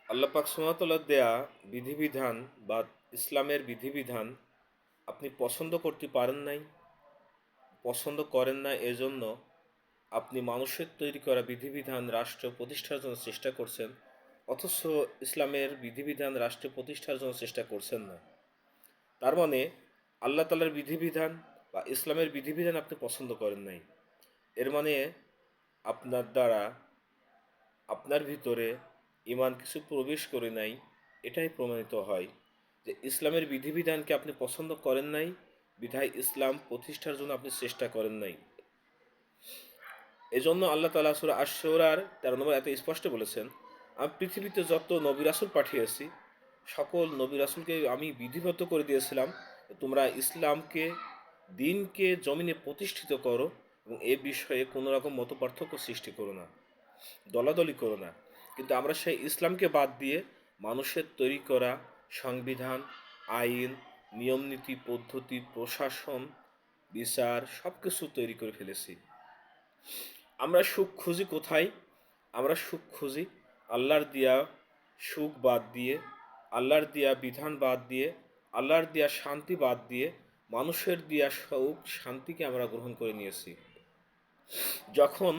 আল্লাহ পাক সুবহানাহু ওয়া তাআলার দেয়া বিধিবিধান বা ইসলামের বিধিবিধান আপনি পছন্দ করতে পারেন নাই, পছন্দ করেন না এজন্য আপনি মানুষের তৈরি করা বিধিবিধান রাষ্ট্র প্রতিষ্ঠার জন্য চেষ্টা করছেন, অথচ ইসলামের বিধিবিধান রাষ্ট্র প্রতিষ্ঠার জন্য চেষ্টা করছেন না। তার মানে আল্লাহ তাআলার বিধিবিধান বা ইসলামের বিধিবিধান আপনি পছন্দ করেন নাই। এর মানে আপনার দ্বারা আপনার ভিতরে ঈমান কিছু প্রবেশ করে নাই, এটাই প্রমাণিত হয় যে ইসলামের বিধিবিধানকে আপনি পছন্দ করেন নাই, বিধায় ইসলাম প্রতিষ্ঠার জন্য আপনি চেষ্টা করেন নাই। এজন্য আল্লাহ তাআলা সূরা আশ-শুরার ১৩ নম্বর আয়াতে স্পষ্ট বলেছেন, আমি পৃথিবীতে যত নবী রাসূল পাঠিয়েছি সকল নবী রাসূলকে আমি বিধিবদ্ধ করে দিয়েছিলাম তোমরা ইসলামকে, দ্বীনকে জমিনে প্রতিষ্ঠিত করো এবং এ বিষয়ে কোনো রকম মতপার্থক্য সৃষ্টি করো না, দলাদলি করো না। কিন্তু আমরা সেই ইসলামকে বাদ দিয়ে মানুষের তৈরি করা সংবিধান, আইন, নিয়মনীতি, পদ্ধতি, প্রশাসন, বিচার সব কিছু তৈরি করে ফেলেছি। আমরা সুখ খুঁজি কোথায়? আমরা সুখ খুঁজি আল্লাহর দেয়া সুখ বাদ দিয়ে, আল্লাহর দেয়া বিধান বাদ দিয়ে, আল্লাহর দেয়া শান্তি বাদ দিয়ে মানুষের দেয়া সুখ শান্তিকে আমরা গ্রহণ করে নিয়েছি। যখন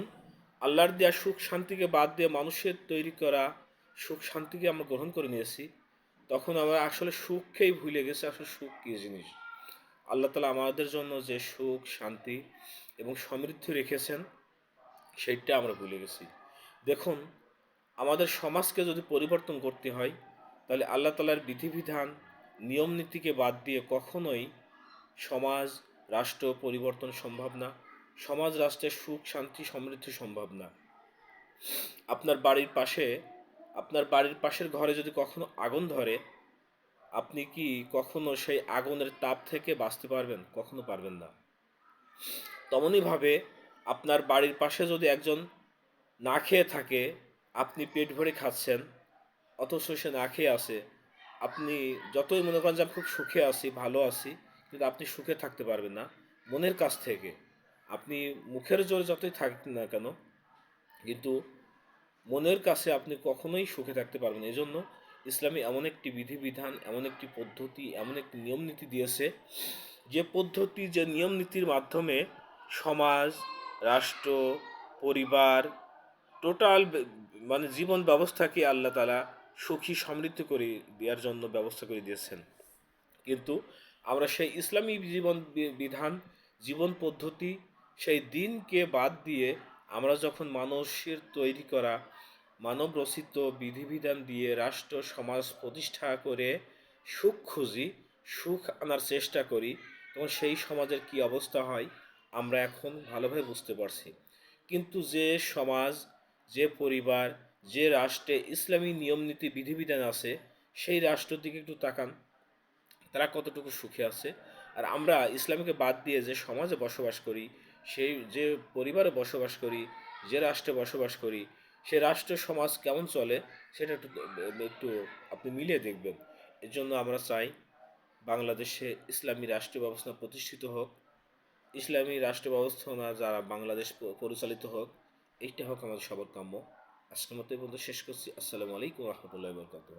আল্লাহর দেয়া সুখ শান্তিকে বাদ দিয়ে মানুষের তৈরি করা সুখ শান্তিকে আমরা গ্রহণ করে নিয়েছি, তখন আমরা আসলে সুখকেই ভুলে গেছি আসলে সুখ কী জিনিস। আল্লাহ তাআলা আমাদের জন্য যে সুখ শান্তি এবং সমৃদ্ধি রেখেছেন সেইটা আমরা ভুলে গেছি। দেখুন, আমাদের সমাজকে যদি পরিবর্তন করতে হয় তাহলে আল্লাহ তাআলার বিধিবিধান নিয়ম নীতিকে বাদ দিয়ে কখনোই সমাজ রাষ্ট্র পরিবর্তন সম্ভব না। সমাজ রাষ্ট্রের সুখ শান্তি সমৃদ্ধি সম্ভব না। আপনার বাড়ির পাশে, আপনার বাড়ির পাশের ঘরে যদি কখনো আগুন ধরে, আপনি কি কখনো সেই আগুনের তাপ থেকে বাঁচতে পারবেন? কখনো পারবেন না। তেমনইভাবে আপনার বাড়ির পাশে যদি একজন না খেয়ে থাকে, আপনি পেট ভরে খাচ্ছেন, অথচ সে না খেয়ে আছে, আপনি যতই মনে করেন যে আমি খুব সুখে আছি, ভালো আছি, কিন্তু আপনি সুখে থাকতে পারবেন না মনের কাছ থেকে। আপনি মুখের জোরে যতই থাকেন না কেন, কিন্তু মনের কাছে আপনি কখনোই সুখে থাকতে পারবেন না। এজন্য ইসলামে এমন একটি বিধিবিধান, এমন একটি পদ্ধতি, এমন একটি নিয়ম নীতি দিয়েছে, যে পদ্ধতি, যে নিয়ম নীতির মাধ্যমে সমাজ, রাষ্ট্র, পরিবার, টোটাল মানে জীবন ব্যবস্থাকে আল্লাহ তাআলা সুখী সমৃদ্ধ করে দেওয়ার জন্য ব্যবস্থা করে দিয়েছেন। কিন্তু আমরা সেই ইসলামী জীবন বিধান, জীবন পদ্ধতি, সেই দিনকে বাদ দিয়ে আমরা যখন মানুষের তৈরি করা মানব রচিত বিধিবিধান দিয়ে রাষ্ট্র সমাজ প্রতিষ্ঠা করে সুখ খুঁজি, সুখ আনার চেষ্টা করি, তখন সেই সমাজের কি অবস্থা হয় আমরা এখন ভালোভাবে বুঝতে পারছি। কিন্তু যে সমাজ, যে পরিবার, যে রাষ্ট্রে ইসলামী নিয়ম নীতি বিধিবিধান আছে, সেই রাষ্ট্রের দিকে একটু তাকান, তারা কতটুকু সুখে আছে। আর আমরা ইসলামকে বাদ দিয়ে যে সমাজে বসবাস করি, সেই যে পরিবারে বসবাস করি, যে রাষ্ট্রে বসবাস করি, সে রাষ্ট্র সমাজ কেমন চলে সেটা একটু একটু আপনি মিলিয়ে দেখবেন। এর জন্য আমরা চাই বাংলাদেশে ইসলামী রাষ্ট্র ব্যবস্থা প্রতিষ্ঠিত হোক, ইসলামী রাষ্ট্র ব্যবস্থা না যারা বাংলাদেশ পরিচালিত হোক, এইটা হোক আমাদের সবার কাম্য। আজকের মতো এই পর্যন্ত শেষ করছি। আসসালামু আলাইকুম রহমতুল্লাহ বরকাত।